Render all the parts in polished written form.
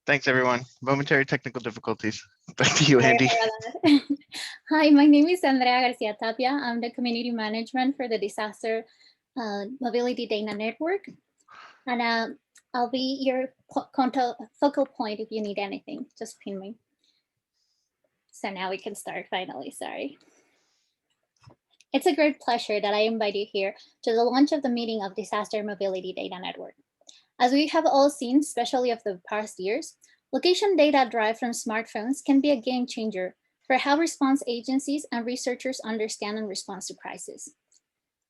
Thanks, everyone. Momentary technical difficulties. Back to you, Andy. Hi, my name is Andrea Garcia Tapia. I'm the community management for the Disaster Mobility Data Network. And I'll be your focal point if you need anything, just pin me. So now we can start finally, sorry. It's a great pleasure that I invite you here to the launch of the meeting of Disaster Mobility Data Network. As we have all seen, especially of the past years, location data derived from smartphones can be a game changer for how response agencies and researchers understand and respond to crises.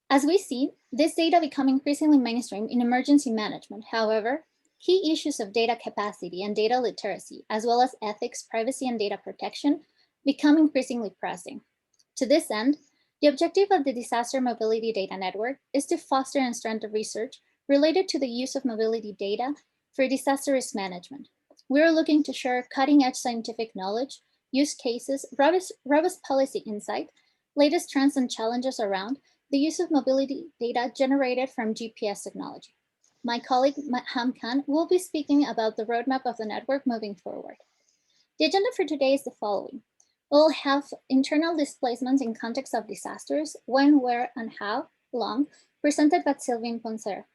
As we see, this data become increasingly mainstream in emergency management. However, key issues of data capacity and data literacy, as well as ethics, privacy, and data protection, become increasingly pressing. To this end, the objective of the Disaster Mobility Data Network is to foster and strengthen research related to the use of mobility data for disaster risk management. We are looking to share cutting-edge scientific knowledge, use cases, robust policy insight, latest trends and challenges around the use of mobility data generated from GPS technology. My colleague Ham Khan will be speaking about the roadmap of the network moving forward. The agenda for today is the following. We'll have internal displacements in context of disasters, when, where, and how long, presented by Sylvain Ponserre,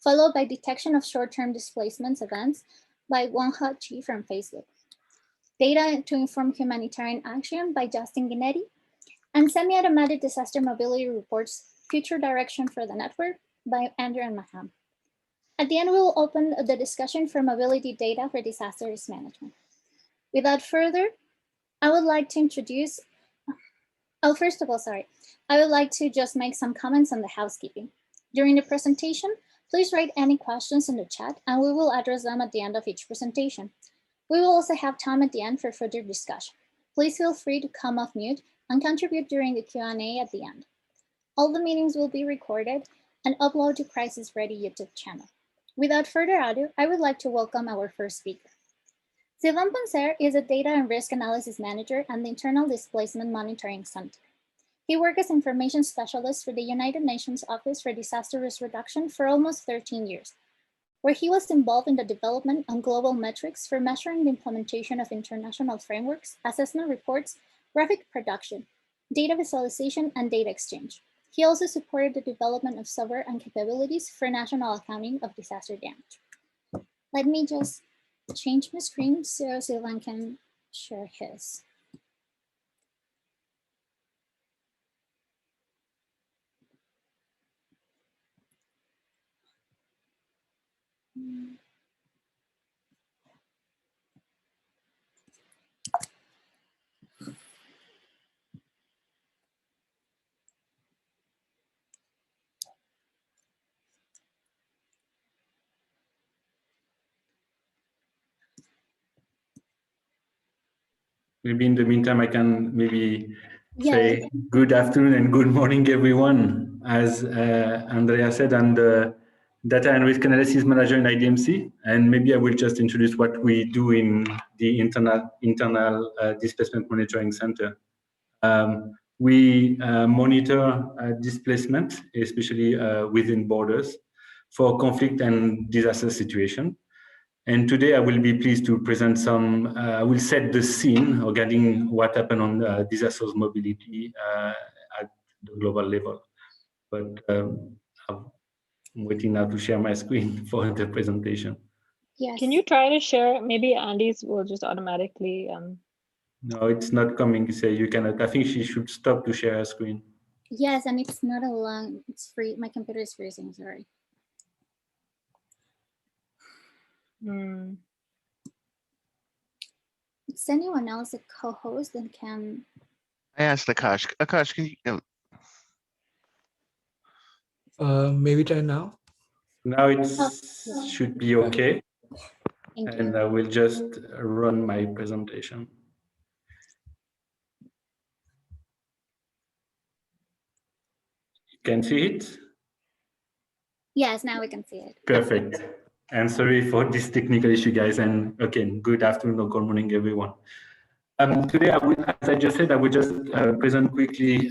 followed by detection of short-term displacements events by Wanha Chi from Facebook. Data to inform humanitarian action by Justin Ginetti, and semi-automatic disaster mobility reports, future direction for the network by Andrew and Maham. At the end, we will open the discussion for mobility data for disaster risk management. Without further, I would like to introduce, first of all, I would like to just make some comments on the housekeeping. During the presentation, please write any questions in the chat and we will address them at the end of each presentation. We will also have time at the end for further discussion. Please feel free to come off mute and contribute during the Q&A at the end. All the meetings will be recorded and uploaded to CrisisReady YouTube channel. Without further ado, I would like to welcome our first speaker. Sylvain Ponserre is a data and risk analysis manager at the Internal Displacement Monitoring Centre. He worked as information specialist for the United Nations Office for Disaster Risk Reduction for almost 13 years, where he was involved in the development of global metrics for measuring the implementation of international frameworks, assessment reports, graphic production, data visualization, and data exchange. He also supported the development of software and capabilities for national accounting of disaster damage. Let me just change my screen so Sylvain can share his. Maybe in the meantime, I can say good afternoon and good morning, everyone. As Andrea said, I'm the Data and Risk Analysis Manager in IDMC, and maybe I will just introduce what we do in the internal Displacement Monitoring Center. We monitor displacement, especially within borders, for conflict and disaster situation. And today I will be pleased to present some, I will set the scene regarding what happened on disasters mobility at the global level. But I'm waiting now to share my screen for the presentation. Yes. Can you try to share? Maybe Andy's will just automatically. No, it's not coming. Say you cannot. I think she should stop to share her screen. Yes, and it's not allowing. It's free. My computer is freezing. Sorry. Is anyone else a co-host and can? I asked Akash. Akash, can you? Maybe try now. Now it should be okay. And I will just run my presentation. You can see it? Yes, now we can see it. Perfect. And sorry for this technical issue, guys. And again, good afternoon or good morning, everyone. Today, as I just said, I will just present quickly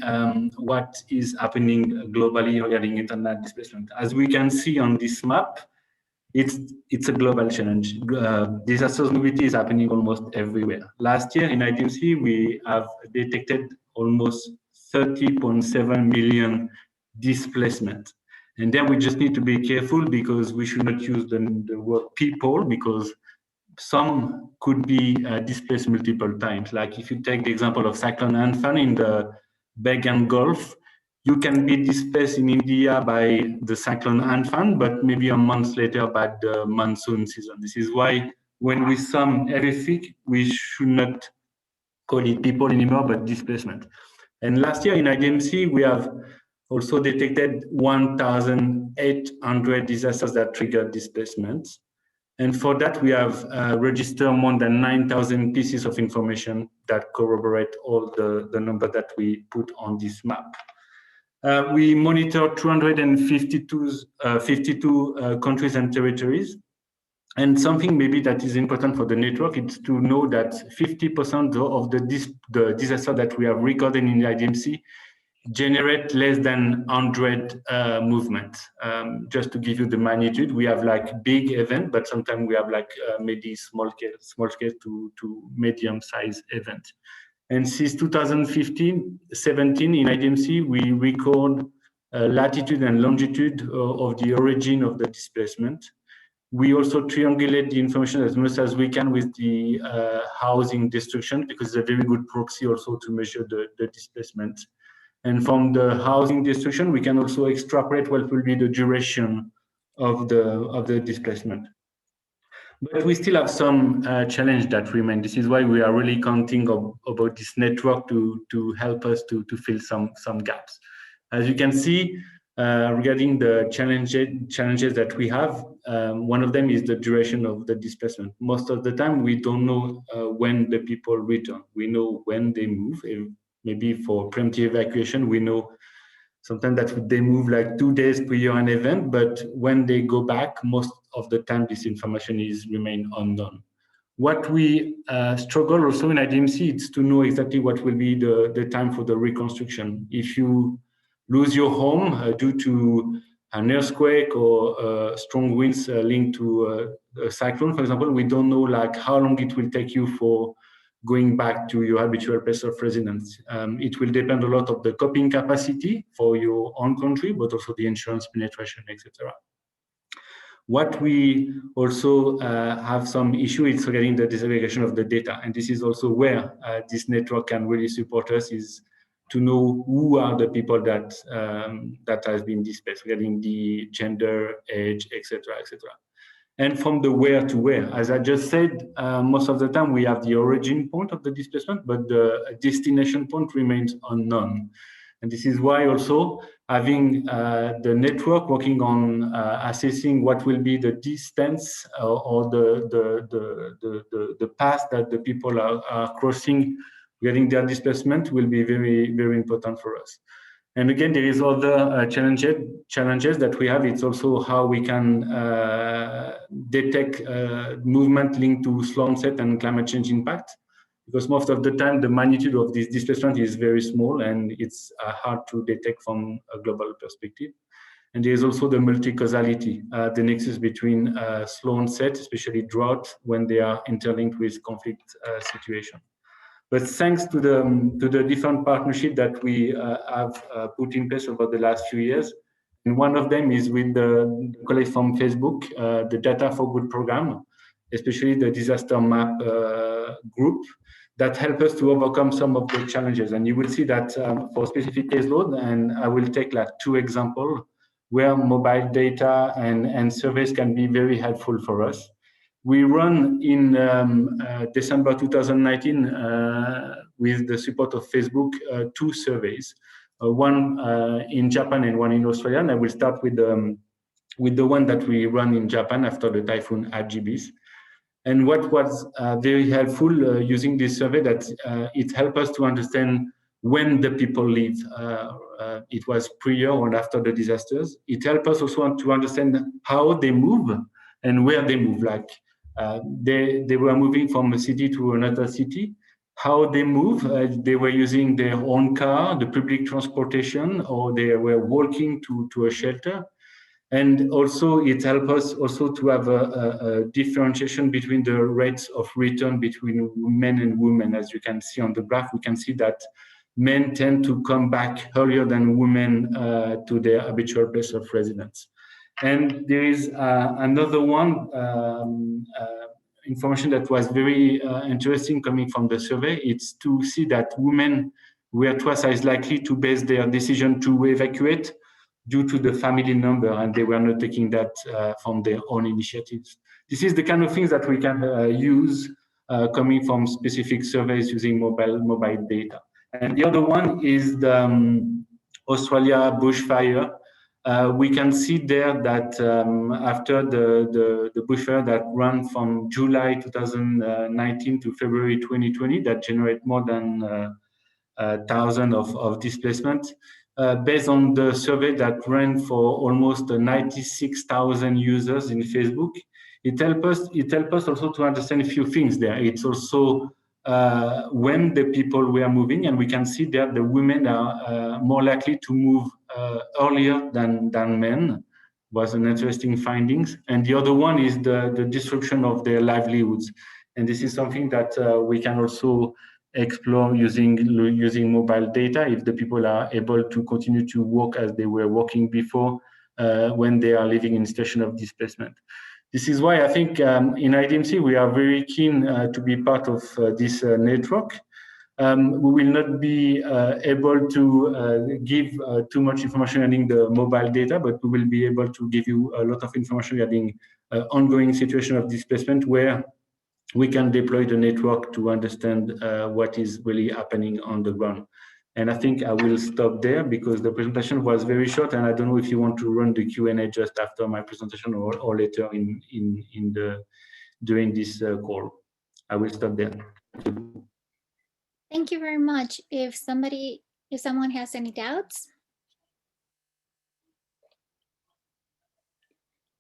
what is happening globally regarding internet displacement. As we can see on this map, it's a global challenge. Disasters mobility is happening almost everywhere. Last year in IDMC, we have detected almost 30.7 million displacement. And there we just need to be careful because we should not use the word people, because some could be displaced multiple times. Like if you take the example of Cyclone Amphan in the Bengal Gulf, you can be displaced in India by the Cyclone Amphan, but maybe a month later by the monsoon season. This is why when we sum everything, we should not call it people anymore, but displacement. And last year in IDMC, we have also detected 1,800 disasters that triggered displacements. And for that, we have registered more than 9,000 pieces of information that corroborate all the number that we put on this map. We monitor 252 countries and territories. And something maybe that is important for the network is to know that 50% of the disaster that we have recorded in the IDMC generate less than 100 movements. Just to give you the magnitude, we have like big event, but sometimes we have like maybe small scale to medium size event. And since 2015-17 in IDMC, we record latitude and longitude of the origin of the displacement. We also triangulate the information as much as we can with the housing destruction, because it's a very good proxy also to measure the displacement. And from the housing destruction, we can also extrapolate what will be the duration of the displacement. But we still have some challenge that remain. This is why we are really counting about this network to help us to fill some gaps. As you can see, regarding the challenges that we have, one of them is the duration of the displacement. Most of the time, we don't know when the people return. We know when they move. Maybe for preemptive evacuation, we know sometimes that they move like 2 days per year an event, but when they go back, most of the time this information remain unknown. What we struggle also in IDMC is to know exactly what will be the time for the reconstruction. If you lose your home due to an earthquake or strong winds linked to a cyclone, for example, we don't know like how long it will take you for going back to your habitual place of residence. It will depend a lot of the coping capacity for your own country, but also the insurance penetration, etc. What we also have some issue is regarding the disaggregation of the data. And this is also where this network can really support us, is to know who are the people that that has been displaced, regarding the gender, age, etc., etc. And from the where to where, as I just said, most of the time we have the origin point of the displacement, but the destination point remains unknown. And this is why also having the network working on assessing what will be the distance or the path that the people are crossing regarding their displacement will be very, very important for us. And again, there is other challenges that we have. It's also how we can detect movement linked to slow onset and climate change impact, because most of the time the magnitude of this displacement is very small and it's hard to detect from a global perspective. And there is also the multi-causality, the nexus between slow onset, especially drought, when they are interlinked with conflict situation. But thanks to the different partnership that we have put in place over the last few years, and one of them is with the colleagues from Facebook, the Data for Good program, especially the disaster map group, that help us to overcome some of the challenges. And you will see that for specific caseload, and I will take like 2 examples where mobile data and surveys can be very helpful for us. We run in December 2019 with the support of Facebook 2 surveys, one in Japan and one in Australia. And I will start with the one that we run in Japan after the typhoon Hagibis. And what was very helpful using this survey, that it helped us to understand when the people leave. It was prior or after the disasters. It helped us also to understand how they move and where they move. Like they were moving from a city to another city. How they move, they were using their own car, the public transportation, or they were walking to a shelter. And also it helps us also to have a differentiation between the rates of return between men and women. As you can see on the graph, we can see that men tend to come back earlier than women to their habitual place of residence. And there is another one, information that was very interesting coming from the survey. It's to see that women were twice as likely to base their decision to evacuate due to the family number, and they were not taking that from their own initiatives. This is the kind of things that we can use coming from specific surveys using mobile data. And the other one is the Australia bushfire. We can see there that after the bushfire that ran from July 2019 to February 2020, that generate more than 1,000 of displacement. Based on the survey that ran for almost 96,000 users in Facebook, it helps us also to understand a few things there. It's also when the people were moving, and we can see that the women are more likely to move earlier than men. Was an interesting findings. And the other one is the disruption of their livelihoods. And this is something that we can also explore using mobile data if the people are able to continue to work as they were working before when they are living in a situation of displacement. This is why I think in IDMC we are very keen to be part of this network. We will not be able to give too much information regarding the mobile data, but we will be able to give you a lot of information regarding ongoing situation of displacement where we can deploy the network to understand what is really happening on the ground. And I think I will stop there because the presentation was very short, and I don't know if you want to run the Q&A just after my presentation or later during this call. I will stop there. Thank you very much. If someone has any doubts,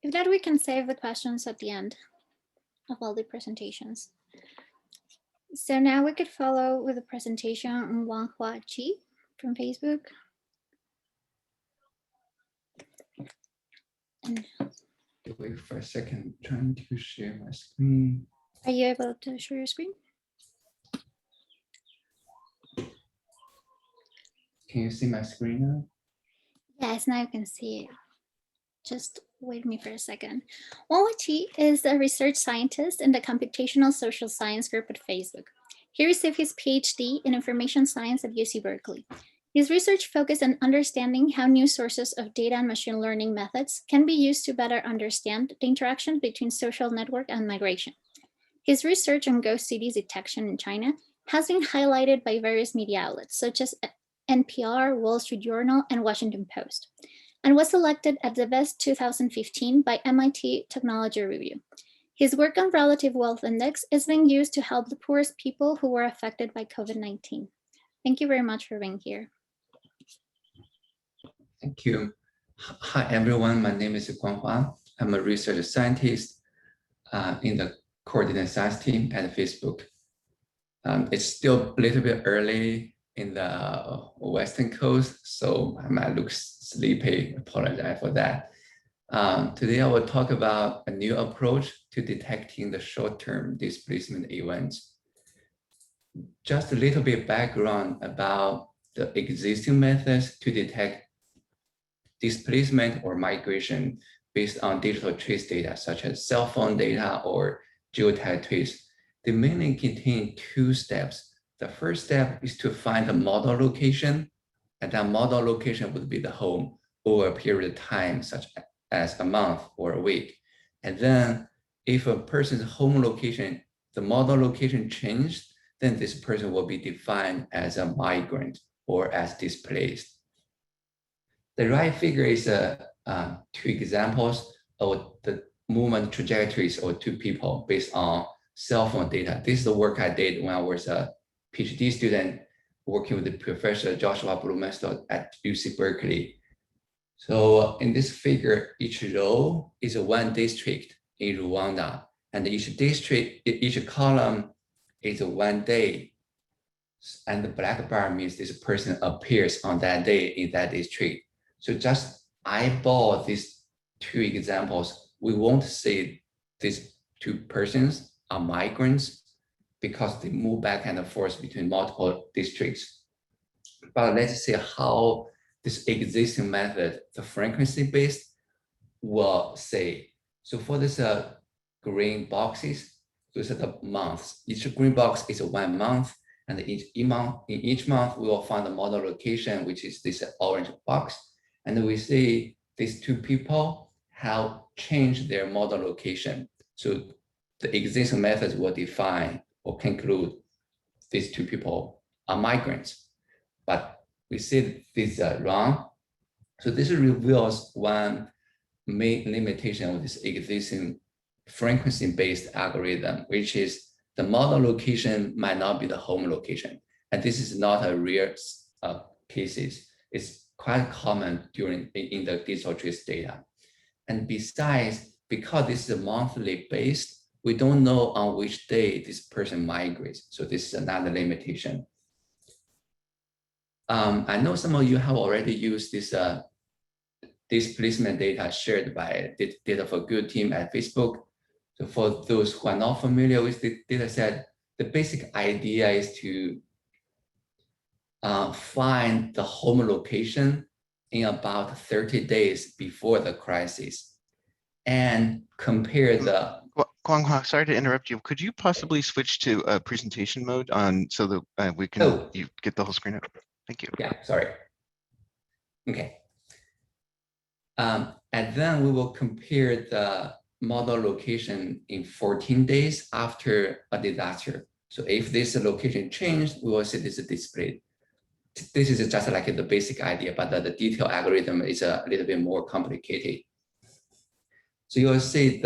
if not, we can save the questions at the end of all the presentations. So now we could follow with a presentation on Wanghua Chi from Facebook. Wait for a second, trying to share my screen. Are you able to share your screen? Can you see my screen now? Yes, now you can see it. Just wait me for a second. Wanghua Chi is a research scientist in the computational social science group at Facebook. He received his PhD in information science at UC Berkeley. His research focused on understanding how new sources of data and machine learning methods can be used to better understand the interaction between social network and migration. His research on ghost cities detection in China has been highlighted by various media outlets such as NPR, Wall Street Journal, and Washington Post, and was selected as the best 2015 by MIT Technology Review. His work on relative wealth index is being used to help the poorest people who were affected by COVID-19. Thank you very much for being here. Thank you. Hi, everyone. My name is Guanghua. I'm a research scientist in the coordinate science team at Facebook. It's still a little bit early in the Western Coast, so I might look sleepy. Apologize for that. Today, I will talk about a new approach to detecting the short-term displacement events. Just a little bit background about the existing methods to detect displacement or migration based on digital trace data, such as cell phone data or geotag trace. They mainly contain two steps. The first step is to find a model location, and that model location would be the home over a period of time, such as a month or a week. And then if a person's home location, the model location changed, then this person will be defined as a migrant or as displaced. The right figure is two examples of the movement trajectories of two people based on cell phone data. This is the work I did when I was a PhD student working with the Professor Joshua Blumenstock at UC Berkeley. So in this figure, each row is one district in Rwanda, and each district, each column is 1 day. And the black bar means this person appears on that day in that district. So just eyeball this two examples, we won't say these two persons are migrants because they move back and forth between multiple districts. But let's see how this existing method, the frequency-based, will say. So for this green boxes, those are the months. Each green box is 1 month, and in each month we will find the model location, which is this orange box. And we see these two people have changed their model location. So the existing methods will define or conclude these two people are migrants. But we see this wrong. So this reveals one main limitation of this existing frequency-based algorithm, which is the model location might not be the home location. And this is not a rare cases. It's quite common in the digital trace data. And besides, because this is monthly based, we don't know on which day this person migrates. So this is another limitation. I know some of you have already used this displacement data shared by the Data for Good team at Facebook. So for those who are not familiar with the data set, the basic idea is to find the home location in about 30 days before the crisis and compare the... Guanghua, sorry to interrupt you. Could you possibly switch to presentation mode so that we can you get the whole screen up? Thank you. Yeah, sorry. Okay. And then we will compare the model location in 14 days after a disaster. So if this location changed, we will see this displayed. This is just like the basic idea, but the detailed algorithm is a little bit more complicated. So you will see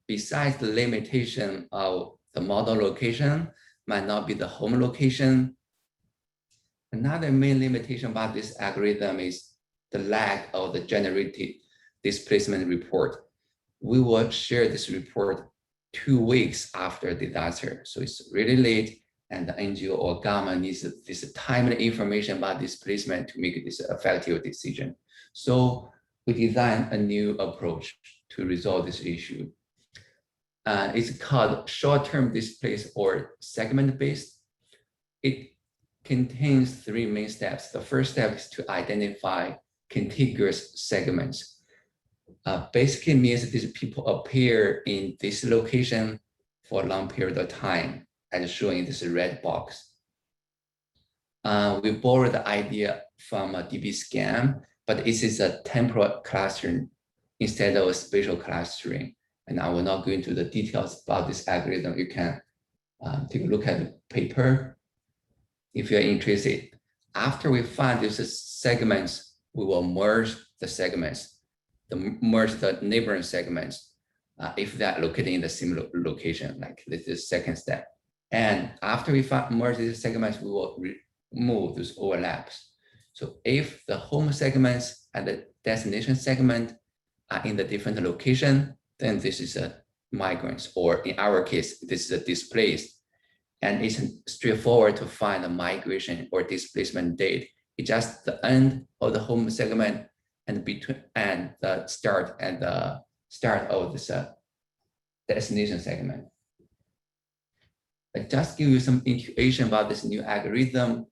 besides the limitation of the model location might not be the home location. Another main limitation about this algorithm is the lack of the generated displacement report. We will share this report 2 weeks after disaster. So it's really late, and the NGO or government needs this timely information about displacement to make this effective decision. So we designed a new approach to resolve this issue. It's called short-term displaced or segment-based. It contains 3 main steps. The first step is to identify contiguous segments. Basically means that these people appear in this location for a long period of time, as shown in this red box. We borrowed the idea from a DBSCAN, but this is a temporal clustering instead of a spatial clustering. And I will not go into the details about this algorithm. You can take a look at the paper if you're interested. After we find these segments, we will merge the segments, merge the neighboring segments if they're located in the similar location, like this is the second step. And after we merge these segments, we will remove those overlaps. So if the home segments and the destination segment are in the different location, then this is a migrants, or in our case, this is a displaced. And it's straightforward to find the migration or displacement date. It's just the end of the home segment and the start of this destination segment. I just give you some intuition about this new algorithm.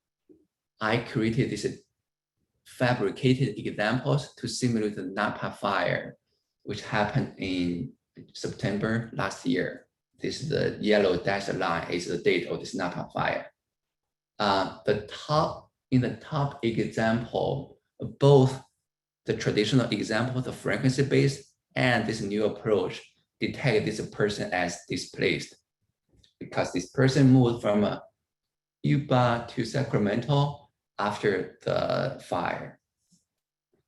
I created this fabricated examples to simulate the Napa fire, which happened in September last year. This is the yellow dashed line is the date of this Napa fire. In the top example, both the traditional example, the frequency-based, and this new approach detect this person as displaced because this person moved from Yuba to Sacramento after the fire.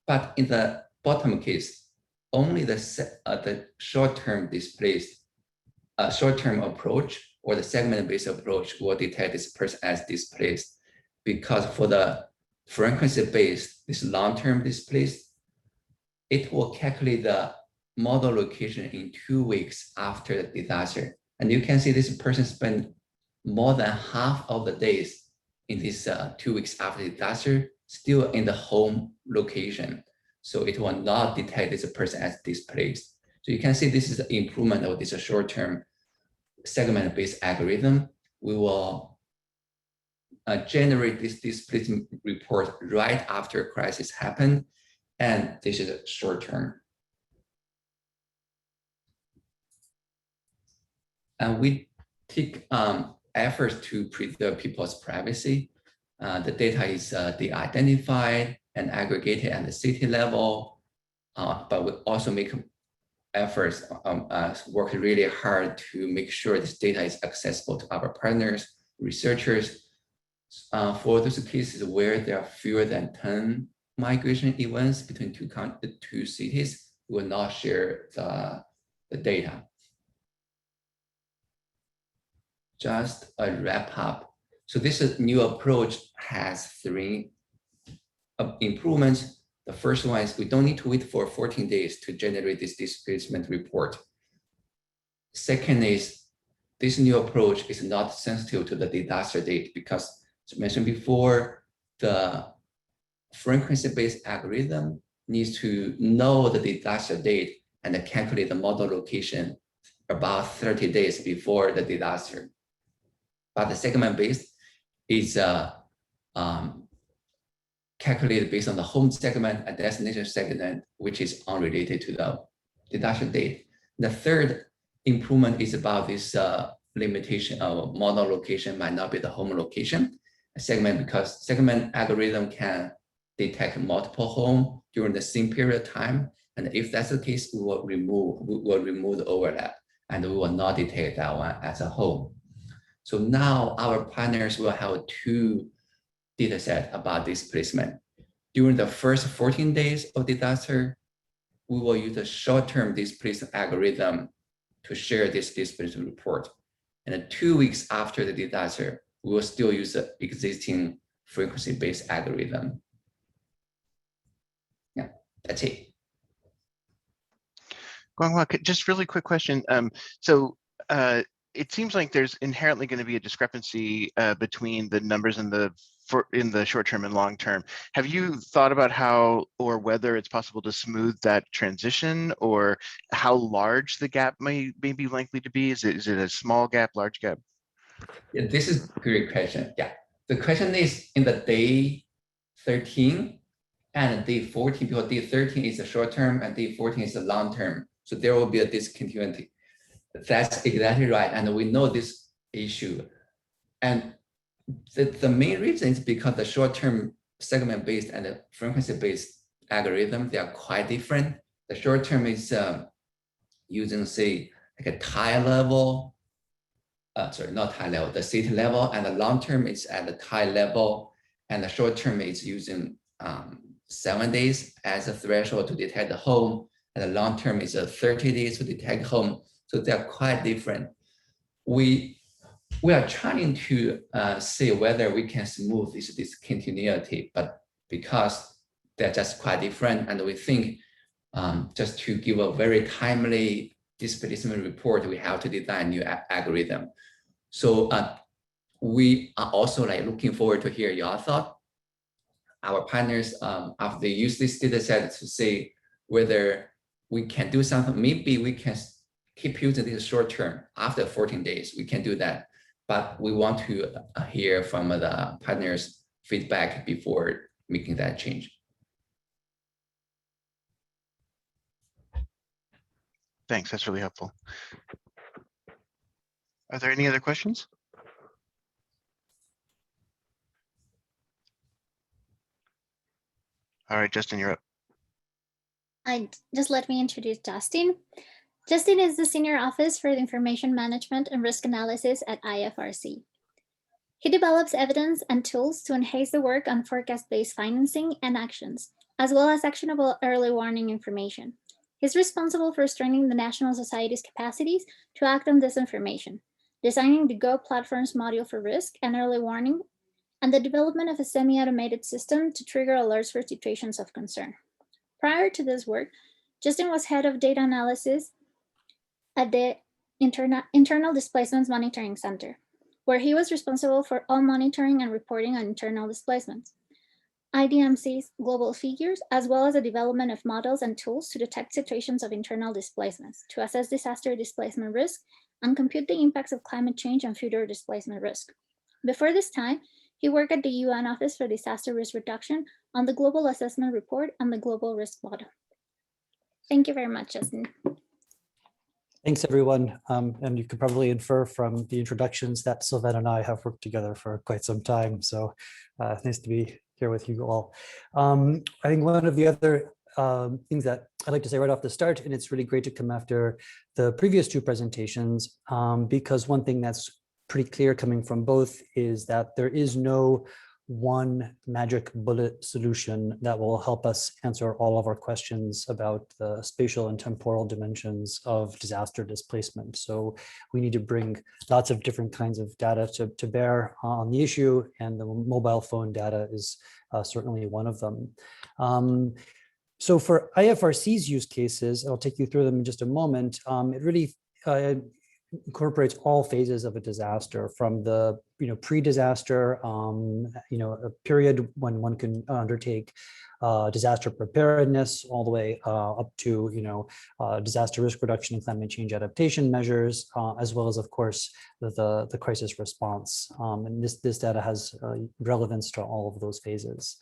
But in the bottom case, only the short-term displaced short-term approach or the segment-based approach will detect this person as displaced, because for the frequency-based, this long-term displaced, it will calculate the model location in 2 weeks after the disaster. And you can see this person spent more than half of the days in this 2 weeks after the disaster, still in the home location. So it will not detect this person as displaced. So you can see this is an improvement of this short-term segment-based algorithm. We will generate this displacement report right after a crisis happened, and this is a short-term. And we take efforts to preserve people's privacy. The data is de-identified and aggregated at the city level, but we also make efforts, work really hard to make sure this data is accessible to our partners, researchers. For those cases where there are fewer than 10 migration events between two cities, we will not share the data. Just a wrap up. So this new approach has 3 improvements. The first one is we don't need to wait for 14 days to generate this displacement report. Second is this new approach is not sensitive to the disaster date because, as mentioned before, the frequency-based algorithm needs to know the disaster date and calculate the model location about 30 days before the disaster. But the segment-based is calculated based on the home segment and destination segment, which is unrelated to the disaster date. The third improvement is about this limitation of model location might not be the home location segment, because segment algorithm can detect multiple home during the same period of time. And if that's the case, we will remove the overlap and we will not detect that one as a home. So now our partners will have 2 data set about displacement. During the first 14 days of disaster, we will use a short-term displacement algorithm to share this displacement report. And then 2 weeks after the disaster, we will still use the existing frequency-based algorithm. Yeah, that's it. Guanghua, just really quick question. It seems like there's inherently going to be a discrepancy between the numbers in the short term and long term. Have you thought about how or whether it's possible to smooth that transition, or how large the gap may be likely to be? Is it a small gap, large gap? Yeah, this is a great question. Yeah, the question is in the day 13 and day 14, because day 13 is the short term and day 14 is the long term. So there will be a discontinuity. That's exactly right. And we know this issue. And the main reason is because the short-term segment-based and the frequency-based algorithm, they are quite different. The short-term is using, say, like a tile level, sorry, not tile level, the city level, and the long-term is at the tile level, and the short-term is using 7 days as a threshold to detect the home, and the long-term is 30 days to detect home. So they're quite different. We are trying to see whether we can smooth this discontinuity, but because they're just quite different, and we think just to give a very timely displacement report, we have to design a new algorithm. So we are also looking forward to hear your thought. Our partners, after they use this data set to see whether we can do something, maybe we can keep using this short term after 14 days, we can do that. But we want to hear from the partners' feedback before making that change. Thanks, that's really helpful. Are there any other questions? All right, Justin, you're up. Just let me introduce Justin. Justin is the Senior Office for Information Management and Risk Analysis at IFRC. He develops evidence and tools to enhance the work on forecast-based financing and actions, as well as actionable early warning information. He's responsible for strengthening the National Society's capacities to act on this information, designing the Go platform's module for risk and early warning, and the development of a semi-automated system to trigger alerts for situations of concern. Prior to this work, Justin was head of data analysis at the Internal Displacement Monitoring Centre, where he was responsible for all monitoring and reporting on internal displacements. IDMC's global figures, as well as the development of models and tools to detect situations of internal displacements, to assess disaster displacement risk, and compute the impacts of climate change and future displacement risk. Before this time, he worked at the UN Office for Disaster Risk Reduction on the Global Assessment Report and the Global Risk Model. Thank you very much, Justin. Thanks, everyone. And you can probably infer from the introductions that Sylvain and I have worked together for quite some time. So nice to be here with you all. I think one of the other things that I'd like to say right off the start, and it's really great to come after the previous two presentations, because one thing that's pretty clear coming from both is that there is no one magic bullet solution that will help us answer all of our questions about the spatial and temporal dimensions of disaster displacement. So we need to bring lots of different kinds of data to bear on the issue, and the mobile phone data is certainly one of them. So for IFRC's use cases, I'll take you through them in just a moment. It really incorporates all phases of a disaster, from the pre-disaster, a period when one can undertake disaster preparedness, all the way up to disaster risk reduction and climate change adaptation measures, as well as, of course, the crisis response. And this data has relevance to all of those phases.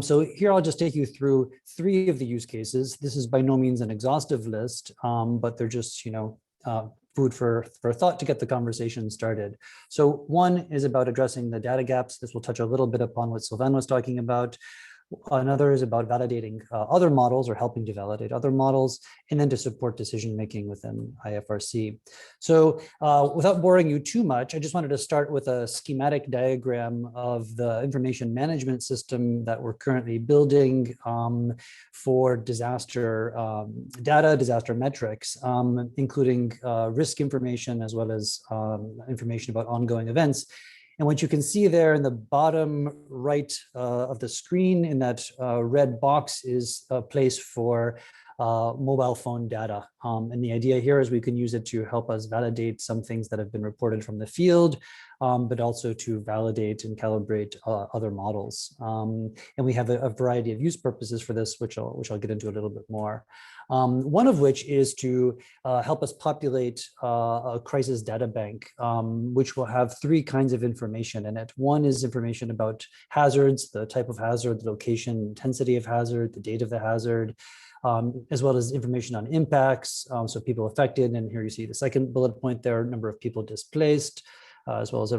So here I'll just take you through 3 of the use cases. This is by no means an exhaustive list, but they're just food for thought to get the conversation started. So one is about addressing the data gaps. This will touch a little bit upon what Sylvain was talking about. Another is about validating other models, or helping to validate other models, and then to support decision-making within IFRC. So without boring you too much, I just wanted to start with a schematic diagram of the information management system that we're currently building for disaster data, disaster metrics, including risk information, as well as information about ongoing events. And what you can see there in the bottom right of the screen, in that red box, is a place for mobile phone data. And the idea here is we can use it to help us validate some things that have been reported from the field, but also to validate and calibrate other models. And we have a variety of use purposes for this, which I'll get into a little bit more. One of which is to help us populate a crisis data bank, which will have 3 kinds of information in it. One is information about hazards, the type of hazard, the location, intensity of hazard, the date of the hazard, as well as information on impacts, so people affected. And here you see the second bullet point there, number of people displaced, as well as a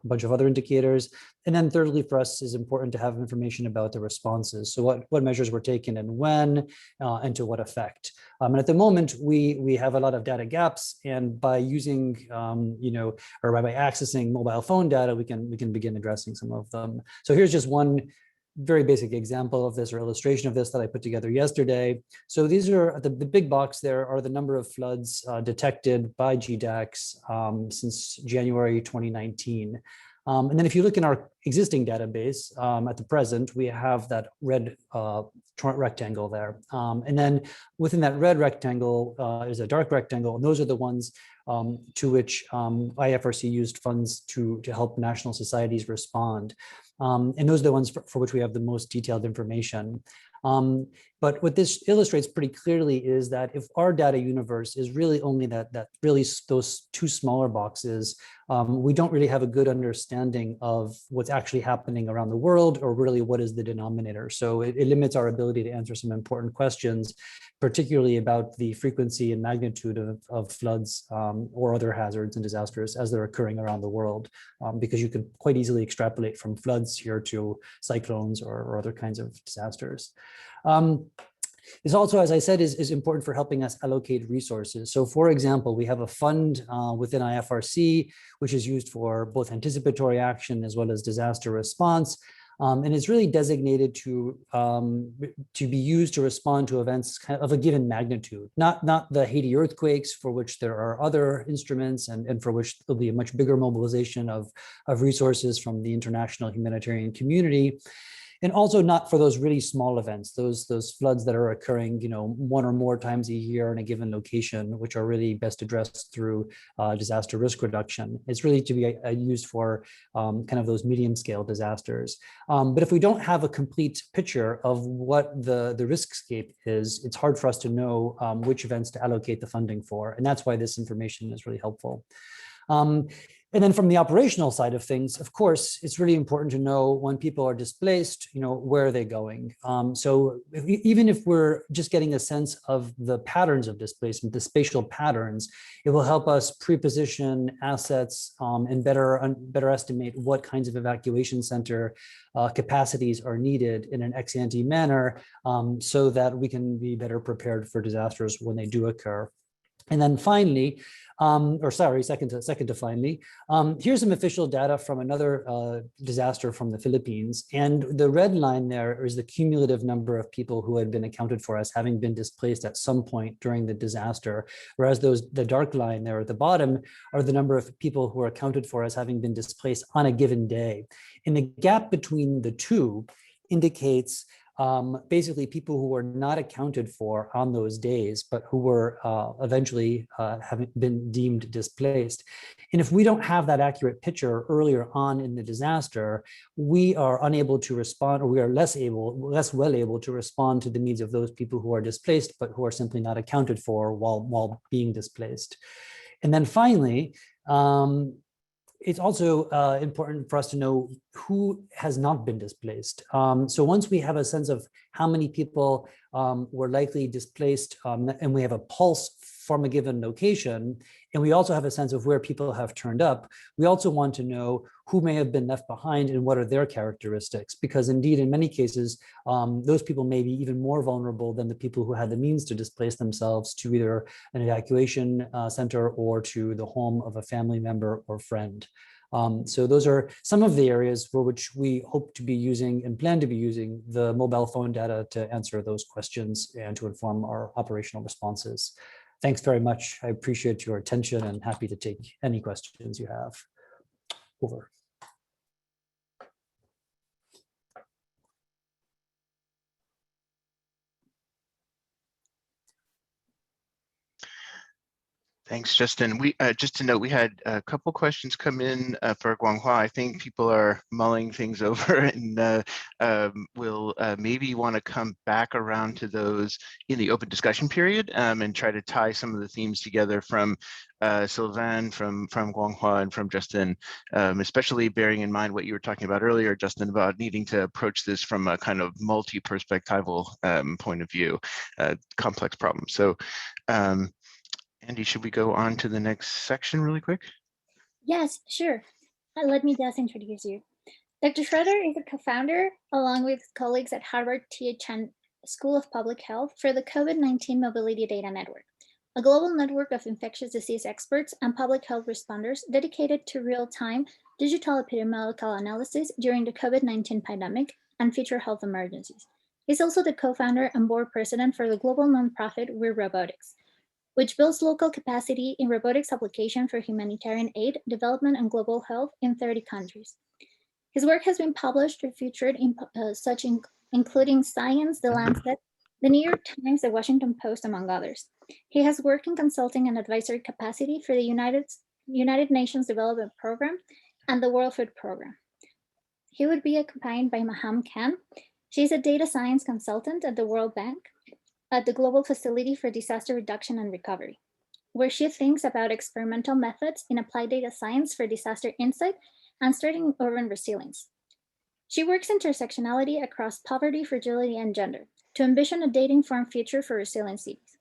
bunch of other indicators. And then thirdly, for us, is important to have information about the responses. So what measures were taken and when, and to what effect. And at the moment, we have a lot of data gaps, and by using, or by accessing mobile phone data, we can begin addressing some of them. So here's just one very basic example of this, or illustration of this, that I put together yesterday. So these are the big box there are the number of floods detected by GDAX since January 2019. And then if you look in our existing database at the present, we have that red rectangle there. And then within that red rectangle is a dark rectangle, and those are the ones to which IFRC used funds to help national societies respond. And those are the ones for which we have the most detailed information. But what this illustrates pretty clearly is that if our data universe is really only those 2 smaller boxes, we don't really have a good understanding of what's actually happening around the world, or really what is the denominator. So it limits our ability to answer some important questions, particularly about the frequency and magnitude of floods or other hazards and disasters as they're occurring around the world, because you can quite easily extrapolate from floods here to cyclones or other kinds of disasters. This also, as I said, is important for helping us allocate resources. So for example, we have a fund within IFRC, which is used for both anticipatory action as well as disaster response. And it's really designated to be used to respond to events of a given magnitude, not the Haiti earthquakes, for which there are other instruments, and for which there'll be a much bigger mobilization of resources from the international humanitarian community. And also not for those really small events, those floods that are occurring, one or more times a year in a given location, which are really best addressed through disaster risk reduction. It's really to be used for kind of those medium scale disasters. But if we don't have a complete picture of what the riskscape is, it's hard for us to know which events to allocate the funding for. And that's why this information is really helpful. And then from the operational side of things, of course, it's really important to know when people are displaced, where are they going? So even if we're just getting a sense of the patterns of displacement, the spatial patterns, it will help us pre-position assets and better estimate what kinds of evacuation center capacities are needed in an ex-ante manner so that we can be better prepared for disasters when they do occur. And then finally, second to finally, here's some official data from another disaster from the Philippines. And the red line there is the cumulative number of people who had been accounted for as having been displaced at some point during the disaster, whereas the dark line there at the bottom are the number of people who are accounted for as having been displaced on a given day. And the gap between the two indicates basically people who were not accounted for on those days, but who were eventually having been deemed displaced. And if we don't have that accurate picture earlier on in the disaster, we are unable to respond, or we are less well able to respond to the needs of those people who are displaced, but who are simply not accounted for while being displaced. And then finally, it's also important for us to know who has not been displaced. So once we have a sense of how many people were likely displaced and we have a pulse from a given location, and we also have a sense of where people have turned up, we also want to know who may have been left behind and what are their characteristics, because indeed in many cases, those people may be even more vulnerable than the people who had the means to displace themselves to either an evacuation center or to the home of a family member or friend. So those are some of the areas for which we hope to be using and plan to be using the mobile phone data to answer those questions and to inform our operational responses. Thanks very much. I appreciate your attention and happy to take any questions you have. Over. Thanks, Justin. We just to note, we had a couple questions come in for Guanghua. I think people are mulling things over and will maybe want to come back around to those in the open discussion period and try to tie some of the themes together from Sylvain, from Guanghua, and from Justin, especially bearing in mind what you were talking about earlier, Justin, about needing to approach this from a kind of multi-perspectival point of view, complex problem. So. Andy, should we go on to the next section really quick? Yes, sure. Let me just introduce you. Dr. Schroeder is a co-founder, along with colleagues at Harvard T.H. Chan School of Public Health, for the COVID-19 Mobility Data Network, a global network of infectious disease experts and public health responders dedicated to real-time digital epidemiological analysis during the COVID-19 pandemic and future health emergencies. He's also the co-founder and board president for the global nonprofit We're Robotics, which builds local capacity in robotics application for humanitarian aid, development, and global health in 30 countries. His work has been published or featured in including Science, The Lancet, The New York Times, The Washington Post, among others. He has worked in consulting and advisory capacity for the United Nations Development Program and the World Food Program. He would be accompanied by Maham Khan. She's a data science consultant at the World Bank, at the Global Facility for Disaster Reduction and Recovery, where she thinks about experimental methods in applied data science for disaster insight and strengthening urban resilience. She works intersectionality across poverty, fragility, and gender to envision a data-informed future for resilient cities.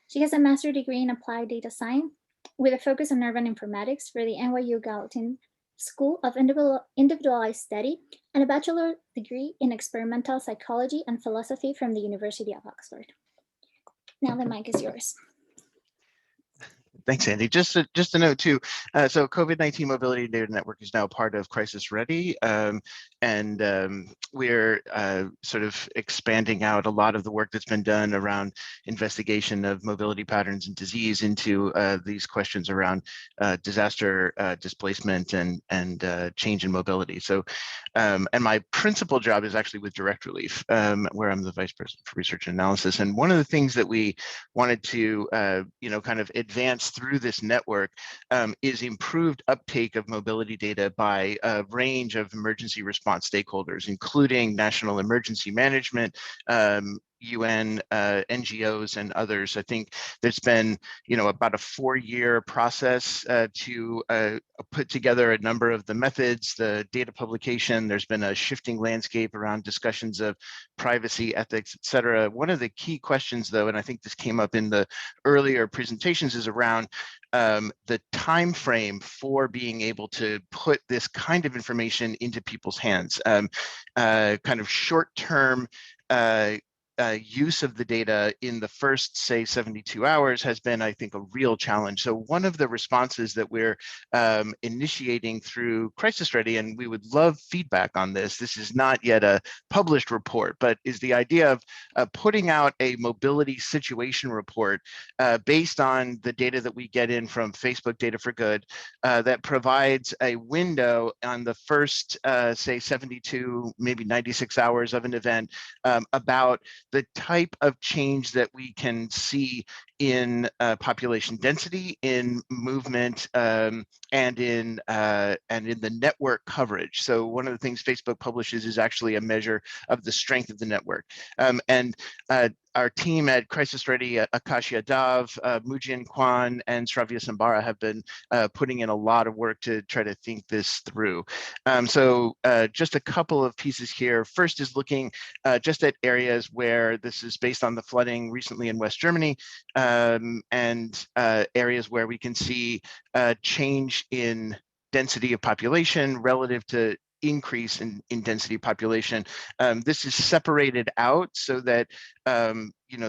She has a master's degree in applied data science with a focus on urban informatics for the NYU Gallatin School of Individualized Study and a bachelor's degree in experimental psychology and philosophy from the University of Oxford. Now the mic is yours. Thanks, Andy. Just a note too. So COVID-19 Mobility Data Network is now part of CrisisReady, and we're sort of expanding out a lot of the work that's been done around investigation of mobility patterns and disease into these questions around disaster displacement and change in mobility. So, and my principal job is actually with Direct Relief, where I'm the Vice President for Research and Analysis. And one of the things that we wanted to, kind of advance through this network is improved uptake of mobility data by a range of emergency response stakeholders, including national emergency management, UN, NGOs, and others. I think there's been, about a 4-year process to put together a number of the methods, the data publication. There's been a shifting landscape around discussions of privacy, ethics, et cetera. One of the key questions, though, and I think this came up in the earlier presentations, is around the time frame for being able to put this kind of information into people's hands. Kind of short-term use of the data in the first, say, 72 hours has been, I think, a real challenge. So one of the responses that we're initiating through CrisisReady, and we would love feedback on this, this is not yet a published report, but is the idea of putting out a mobility situation report based on the data that we get in from Facebook Data for Good that provides a window on the first, say, 72, maybe 96 hours of an event about the type of change that we can see in population density, in movement, and in the network coverage. So one of the things Facebook publishes is actually a measure of the strength of the network. Our team at CrisisReady, Akashia Dav, Mujin Kwan, and Sravya Sambara have been putting in a lot of work to try to think this through. So just a couple of pieces here. First is looking just at areas where this is based on the flooding recently in West Germany, and areas where we can see change in density of population relative to increase in density population. This is separated out so that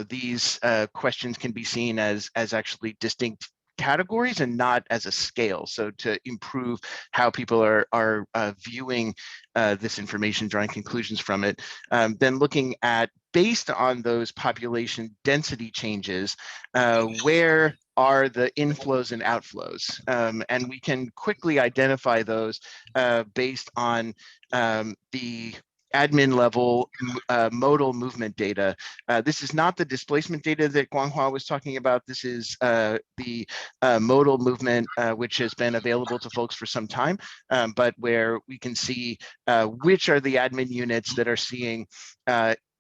these questions can be seen as actually distinct categories and not as a scale. So to improve how people are viewing this information, drawing conclusions from it, then looking at, based on those population density changes, where are the inflows and outflows? And we can quickly identify those based on the admin level modal movement data. This is not the displacement data that Guanghua was talking about. This is the modal movement, which has been available to folks for some time, but where we can see which are the admin units that are seeing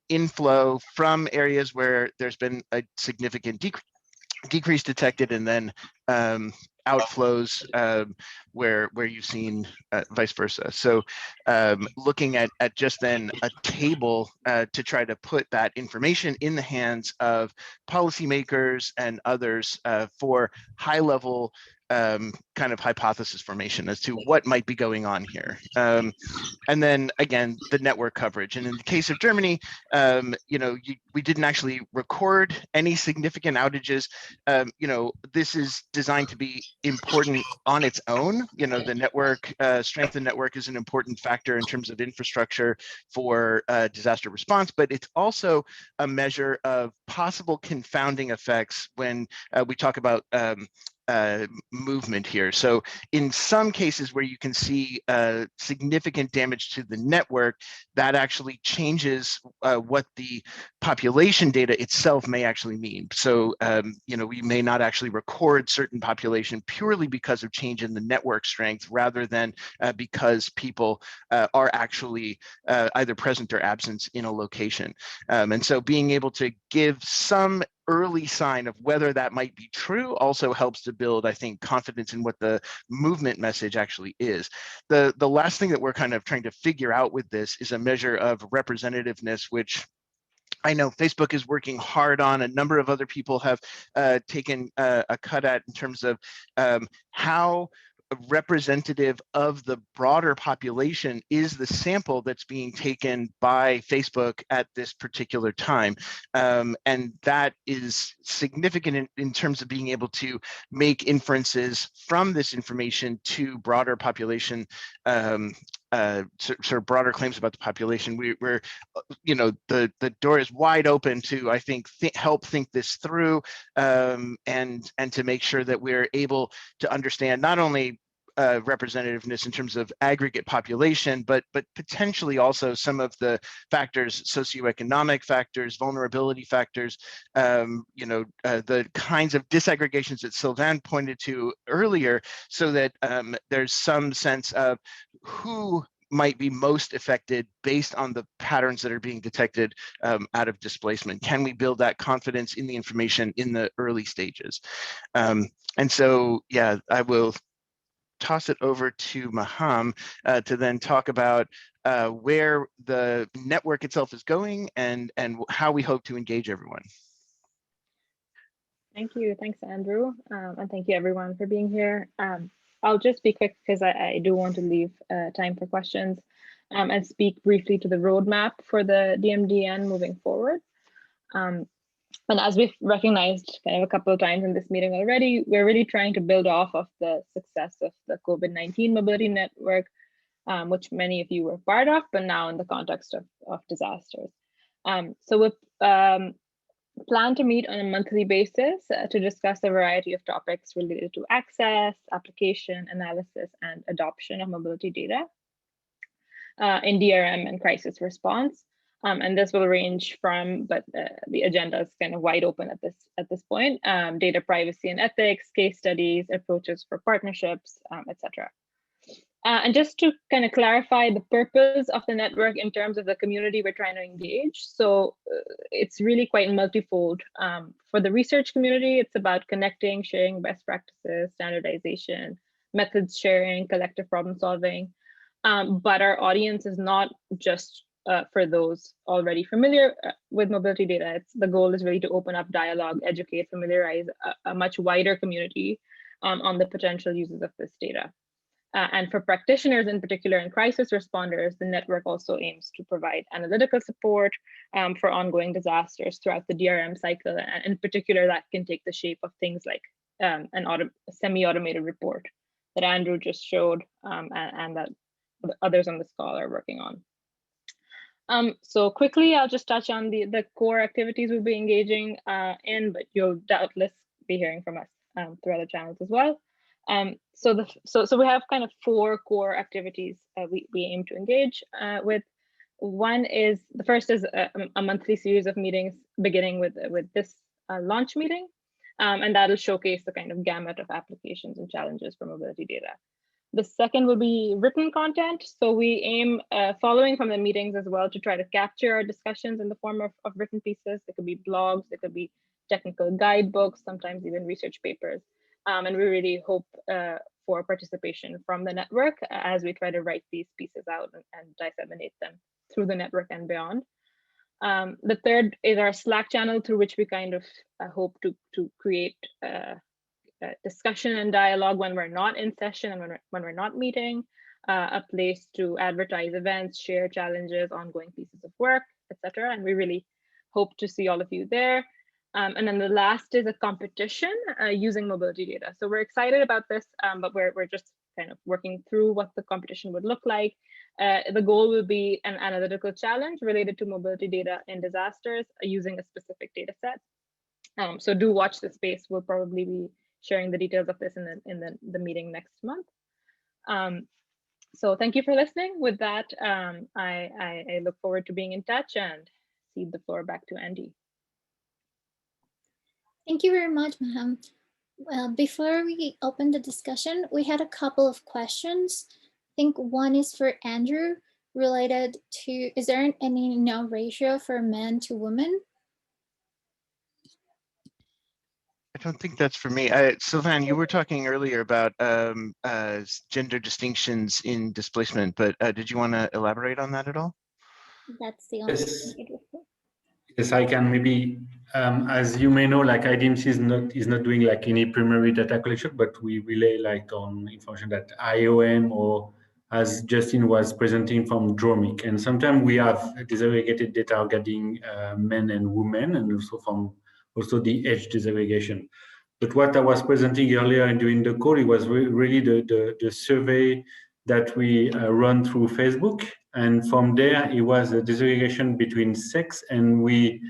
inflow from areas where there's been a significant decrease detected, and then outflows where you've seen vice versa. So looking at just then a table to try to put that information in the hands of policymakers and others for high level kind of hypothesis formation as to what might be going on here. And then again, the network coverage. And in the case of Germany, we didn't actually record any significant outages. This is designed to be important on its own. The network, strength of network is an important factor in terms of infrastructure for disaster response, but it's also a measure of possible confounding effects when we talk about movement here. So in some cases where you can see significant damage to the network, that actually changes what the population data itself may actually mean. So we may not actually record certain population purely because of change in the network strength, rather than because people are actually either present or absent in a location. And so being able to give some early sign of whether that might be true also helps to build, I think, confidence in what the movement message actually is. The last thing that we're kind of trying to figure out with this is a measure of representativeness, which I know Facebook is working hard on. A number of other people have taken a cut at in terms of how representative of the broader population is the sample that's being taken by Facebook at this particular time. And that is significant in terms of being able to make inferences from this information to broader population, sort of broader claims about the population. We're you know, the door is wide open to, I think, help think this through, and to make sure that we're able to understand not only representativeness in terms of aggregate population, but potentially also some of the factors, socioeconomic factors, vulnerability factors, you know, the kinds of disaggregations that Sylvain pointed to earlier, so that there's some sense of who might be most affected based on the patterns that are being detected out of displacement. Can we build that confidence in the information in the early stages? And so, yeah, I will toss it over to Maham to then talk about where the network itself is going and how we hope to engage everyone. Thank you. Thanks, Andrew. And thank you, everyone, for being here. I'll just be quick because I do want to leave time for questions, and speak briefly to the roadmap for the DMDN moving forward. And as we've recognized kind of a couple of times in this meeting already, we're really trying to build off of the success of the COVID-19 mobility network, which many of you were part of, but now in the context of disasters. So we plan to meet on a monthly basis to discuss a variety of topics related to access, application, analysis, and adoption of mobility data in DRM and crisis response. And this will range from, but the agenda is kind of wide open at this point, data privacy and ethics, case studies, approaches for partnerships, etc. And just to kind of clarify the purpose of the network in terms of the community we're trying to engage. So it's really quite multifold. For the research community, it's about connecting, sharing best practices, standardization, methods sharing, collective problem solving. But our audience is not just for those already familiar with mobility data. The goal is really to open up dialogue, educate, familiarize a much wider community on the potential uses of this data. And for practitioners in particular and crisis responders, the network also aims to provide analytical support for ongoing disasters throughout the DRM cycle. And in particular, that can take the shape of things like a semi-automated report that Andrew just showed, and that others on this call are working on. So quickly, I'll just touch on the core activities we'll be engaging in, but you'll doubtless be hearing from us through other channels as well. So we have kind of 4 core activities we aim to engage with. The first is a monthly series of meetings beginning with this launch meeting, and that'll showcase the kind of gamut of applications and challenges for mobility data. The second will be written content. So we aim, following from the meetings as well, to try to capture our discussions in the form of written pieces. It could be blogs, it could be technical guidebooks, sometimes even research papers. And we really hope for participation from the network as we try to write these pieces out and disseminate them through the network and beyond. The third is our Slack channel, through which we kind of hope to create discussion and dialogue when we're not in session and when we're not meeting, a place to advertise events, share challenges, ongoing pieces of work, etc. And we really hope to see all of you there. And then the last is a competition using mobility data. So we're excited about this, but we're just kind of working through what the competition would look like. The goal will be an analytical challenge related to mobility data in disasters using a specific data set. So do watch the space. We'll probably be sharing the details of this in the meeting next month. So thank you for listening. With that, I look forward to being in touch and cede the floor back to Andy. Thank you very much, Maham. Before we open the discussion, we had a couple of questions. I think one is for Andrew, related to, is there any ratio for men to women? I don't think that's for me. Sylvain, you were talking earlier about gender distinctions in displacement, but did you want to elaborate on that at all? That's the only Yes. thing. Yes, I can maybe as you may know, like IDMC is not doing like any primary data collection, but we rely like on information that IOM or as Justin was presenting from Dromic. And sometimes we have disaggregated data regarding men and women, and also from the age disaggregation. But what I was presenting earlier and during the call, it was really the survey that we run through Facebook. And from there, it was a disaggregation between sex, and we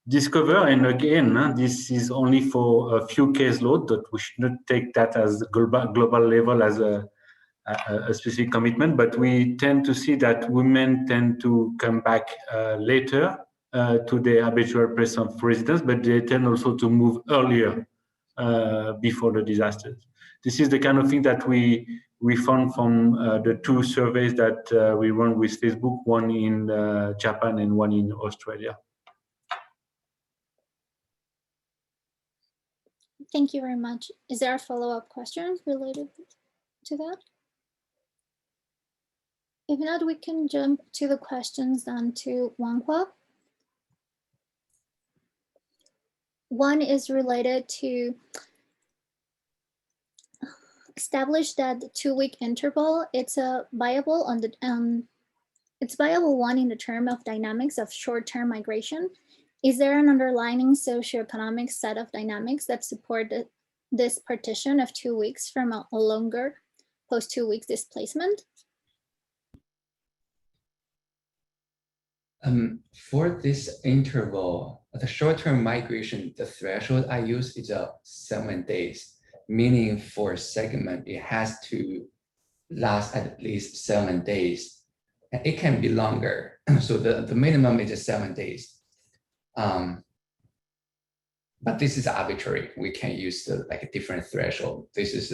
discover, and again, this is only for a few case load, that we should not take that as global level as a specific commitment, but we tend to see that women tend to come back later to their habitual place of residence, but they tend also to move earlier before the disasters. This is the kind of thing that we found from the two surveys that we run with Facebook, one in Japan and one in Australia. Thank you very much. Is there a follow-up question related to that? If not, we can jump to the questions then to Wanghua. One is related to establish that 2-week interval. It's a viable on the it's viable one in the term of dynamics of short-term migration. Is there an underlying socioeconomic set of dynamics that support this partition of 2 weeks from a longer post 2 weeks displacement? For this interval, the short-term migration, the threshold I use is 7 days, meaning for a segment, it has to last at least 7 days. And it can be longer. So the minimum is 7 days. But this is arbitrary. We can use like a different threshold. This is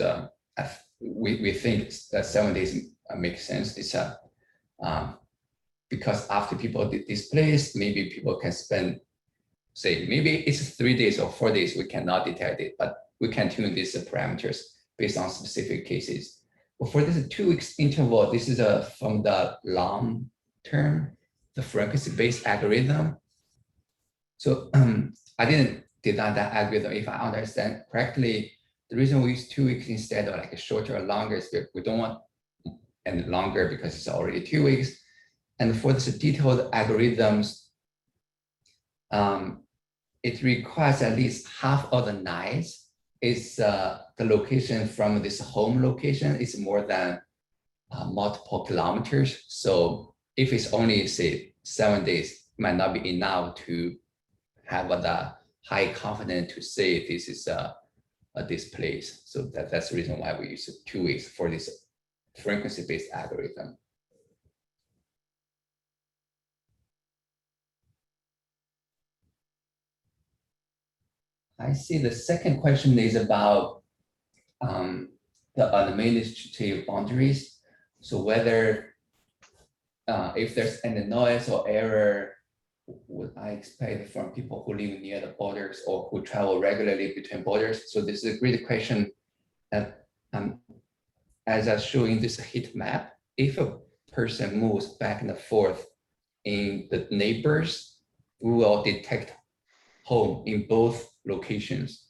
we think that 7 days makes sense. It's because after people displaced, maybe people can spend, say, maybe it's 3 days or 4 days, we cannot detect it, but we can tune these parameters based on specific cases. But for this 2 weeks interval, this is from the long term, the frequency-based algorithm. So I didn't design that algorithm. If I understand correctly, the reason we use 2 weeks instead of like a shorter or longer is we don't want and longer because it's already 2 weeks. And for this detailed algorithms, it requires at least half of the nights is the location from this home location is more than multiple kilometers. So if it's only, say, 7 days, it might not be enough to have the high confidence to say this is this place. So that's the reason why we use 2 weeks for this frequency-based algorithm. I see the second question is about the administrative boundaries. So whether if there's any noise or error, would I expect from people who live near the borders or who travel regularly between borders? So this is a great question. As I show in this heat map, if a person moves back and forth in the neighbors, we will detect home in both locations.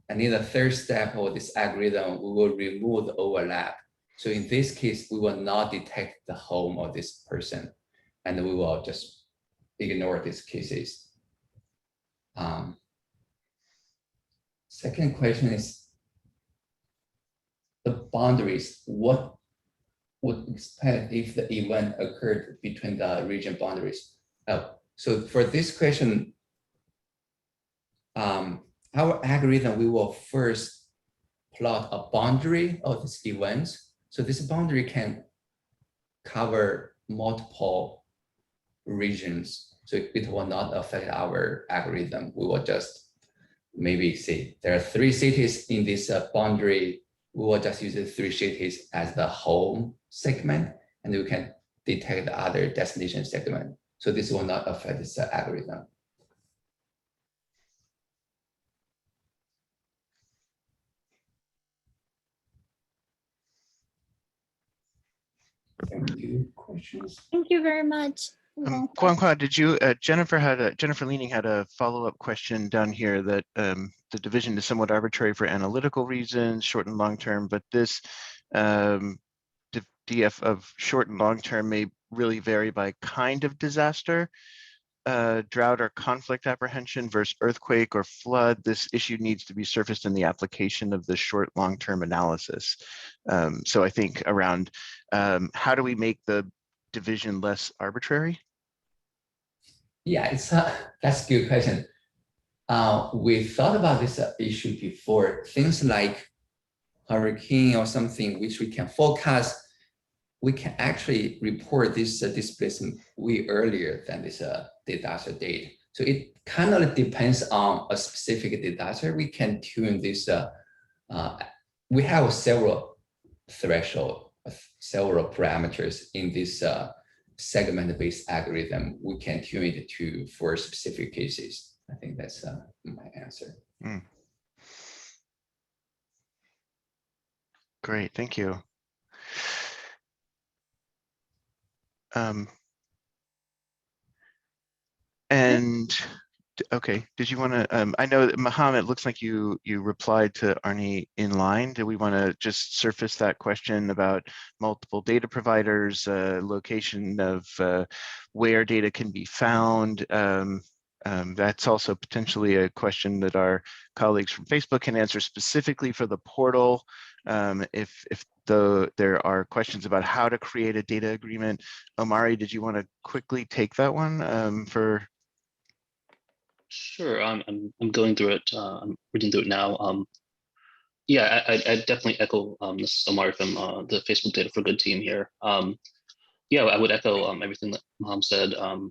And in the third step of this algorithm, we will remove the overlap. So in this case, we will not detect the home of this person, and we will just ignore these cases. Second question is the boundaries. What would expect if the event occurred between the region boundaries? So for this question, our algorithm, we will first plot a boundary of this event. So this boundary can cover multiple regions. So it will not affect our algorithm. We will just maybe say there are 3 cities in this boundary. We will just use the 3 cities as the home segment, and we can detect the other destination segment. So this will not affect this algorithm. Thank you. Questions? Thank you very much. Guanghua, did you, Jennifer Leaning had a follow-up question down here that the division is somewhat arbitrary for analytical reasons, short and long term, but this DF of short and long term may really vary by kind of disaster, drought or conflict apprehension versus earthquake or flood. This issue needs to be surfaced in the application of the short long-term analysis. So I think around how do we make the division less arbitrary? Yeah, that's a good question. We thought about this issue before. Things like hurricane or something which we can forecast, we can actually report this displacement way earlier than this disaster date. So it kind of depends on a specific disaster. We can tune this. We have several threshold, several parameters in this segment-based algorithm. We can tune it to for specific cases. I think that's my answer. Great, thank you. And okay, did you want to, I know that Mohammed, looks like you replied to Arnie in line. Do we want to just surface that question about multiple data providers, location of where data can be found? That's also potentially a question that our colleagues from Facebook can answer specifically for the portal. If there are questions about how to create a data agreement. Omari, did you want to quickly take that one for? Sure, I'm going through it. I'm reading through it now. Yeah, I definitely echo this is Omari from the Facebook Data for Good team here. Yeah, I would echo everything that Mohammed said.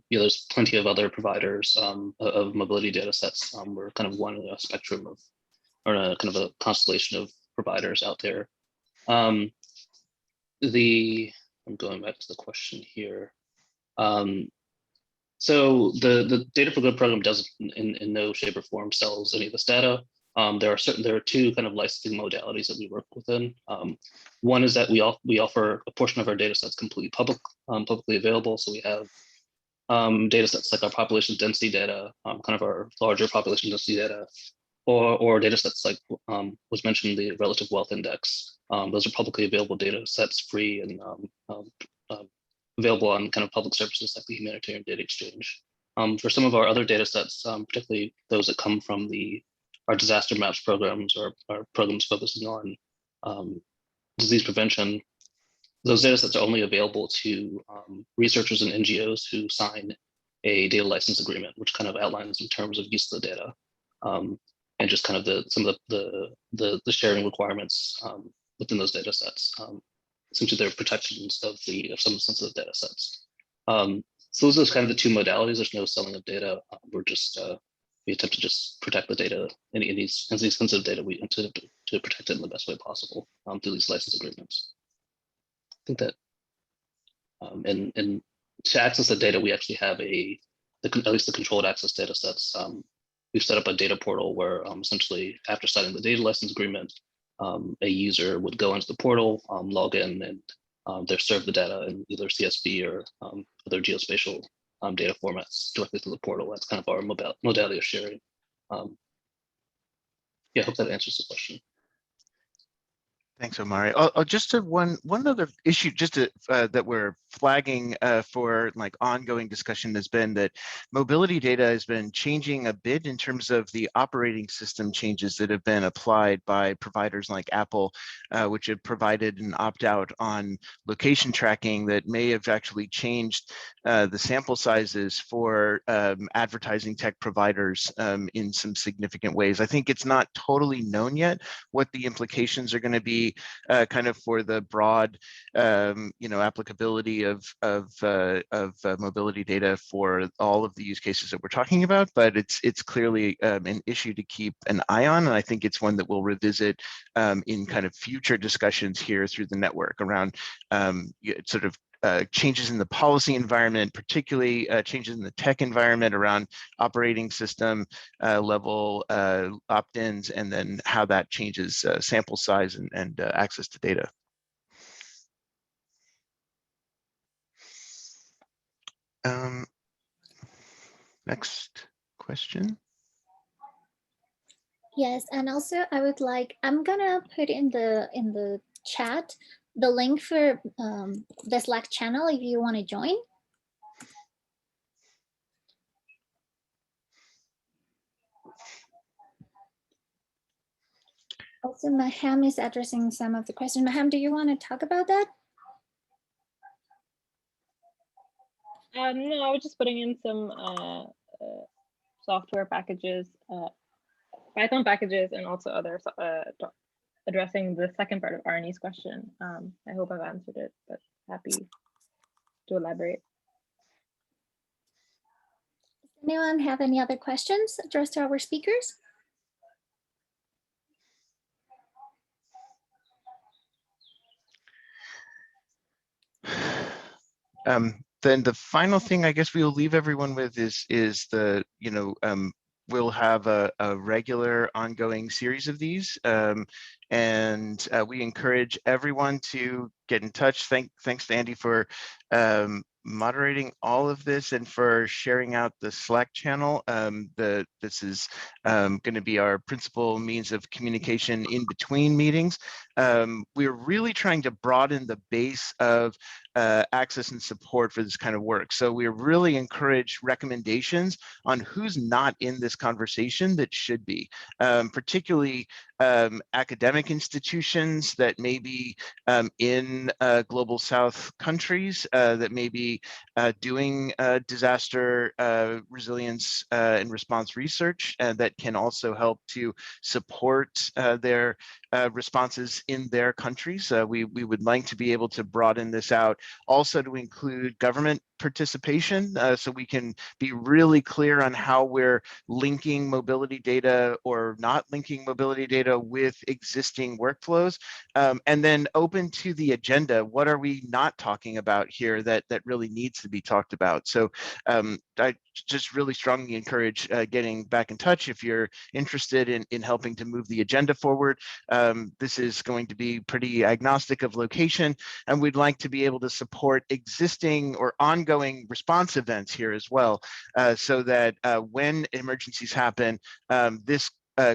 Yeah, there's plenty of other providers of mobility data sets. We're kind of one in a spectrum of, or a kind of a constellation of providers out there. I'm going back to the question here. So the Data for Good program doesn't in no shape or form sells any of this data. There are two kind of licensing modalities that we work within. One is that we offer a portion of our data sets completely publicly available. So we have data sets like our population density data, kind of our larger population density data, or data sets like was mentioned, the relative wealth index. Those are publicly available data sets, free and available on kind of public services like the Humanitarian Data Exchange. For some of our other data sets, particularly those that come from our disaster maps programs or our programs focusing on disease prevention, those data sets are only available to researchers and NGOs who sign a data license agreement, which kind of outlines in terms of use of the data and just kind of some of the sharing requirements within those data sets. Essentially, there are protections of some sensitive data sets. So those are kind of the two modalities. There's no selling of data. We're just we attempt to just protect the data. Any sensitive data, we attempt to protect it in the best way possible through these license agreements. I think that, and to access the data, we actually have at least the controlled access data sets. We've set up a data portal where essentially after signing the data license agreement, a user would go into the portal, log in, and they're served the data in either CSV or other geospatial data formats directly through the portal. That's kind of our modality of sharing. Yeah, I hope that answers the question. Thanks, Omari. Just to one other issue, just to, that we're flagging for like ongoing discussion has been that mobility data has been changing a bit in terms of the operating system changes that have been applied by providers like Apple, which have provided an opt-out on location tracking that may have actually changed the sample sizes for advertising tech providers in some significant ways. I think it's not totally known yet what the implications are going to be kind of for the broad, applicability of mobility data for all of the use cases that we're talking about. But it's clearly an issue to keep an eye on, and I think it's one that we'll revisit in kind of future discussions here through the network around sort of changes in the policy environment, particularly changes in the tech environment around operating system level opt-ins, and then how that changes sample size and access to data. Next question. Yes, and also I'm gonna put in the chat the link for the Slack channel if you want to join. Also, Maham is addressing some of the questions. Maham, do you want to talk about that? No, I was just putting in some software packages, Python packages, and also other addressing the second part of Arnie's question. I hope I've answered it, but happy to elaborate. Does anyone have any other questions addressed to our speakers? Then the final thing I guess we will leave everyone with is the, we'll have a regular ongoing series of these. And we encourage everyone to get in touch. Thanks to Andy for moderating all of this and for sharing out the Slack channel. This is going to be our principal means of communication in between meetings. We're really trying to broaden the base of access and support for this kind of work. So we really encourage recommendations on who's not in this conversation that should be, particularly academic institutions that may be in global South countries that may be doing disaster resilience and response research that can also help to support their responses in their countries. We would like to be able to broaden this out also to include government participation, so we can be really clear on how we're linking mobility data or not linking mobility data with existing workflows, and then open to the agenda. What are we not talking about here that really needs to be talked about? So I just really strongly encourage getting back in touch if you're interested in helping to move the agenda forward. This is going to be pretty agnostic of location, and we'd like to be able to support existing or ongoing response events here as well, so that when emergencies happen, this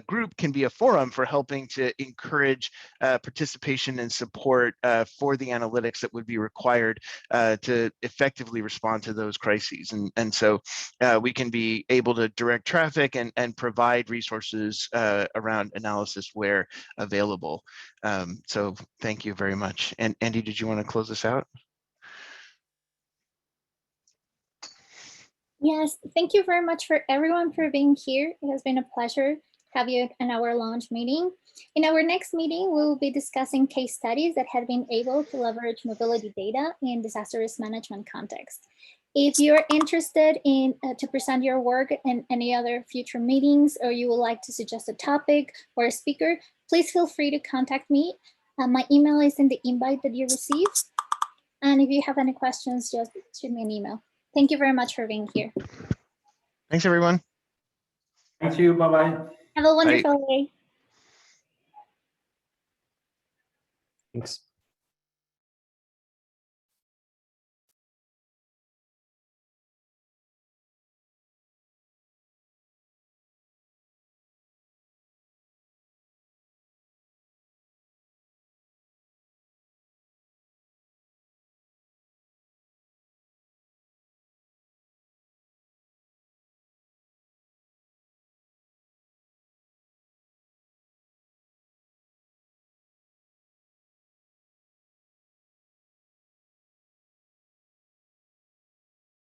group can be a forum for helping to encourage participation and support for the analytics that would be required to effectively respond to those crises. And so we can be able to direct traffic and provide resources around analysis where available. So thank you very much. And Andy, did you want to close this out? Yes, thank you very much for everyone for being here. It has been a pleasure to have you in our launch meeting. In our next meeting, we will be discussing case studies that have been able to leverage mobility data in disaster risk management context. If you're interested in to present your work in any other future meetings, or you would like to suggest a topic or a speaker, please feel free to contact me. My email is in the invite that you received. And if you have any questions, just shoot me an email. Thank you very much for being here. Thanks, everyone. Thank you. Bye-bye. Have a wonderful day. Thanks.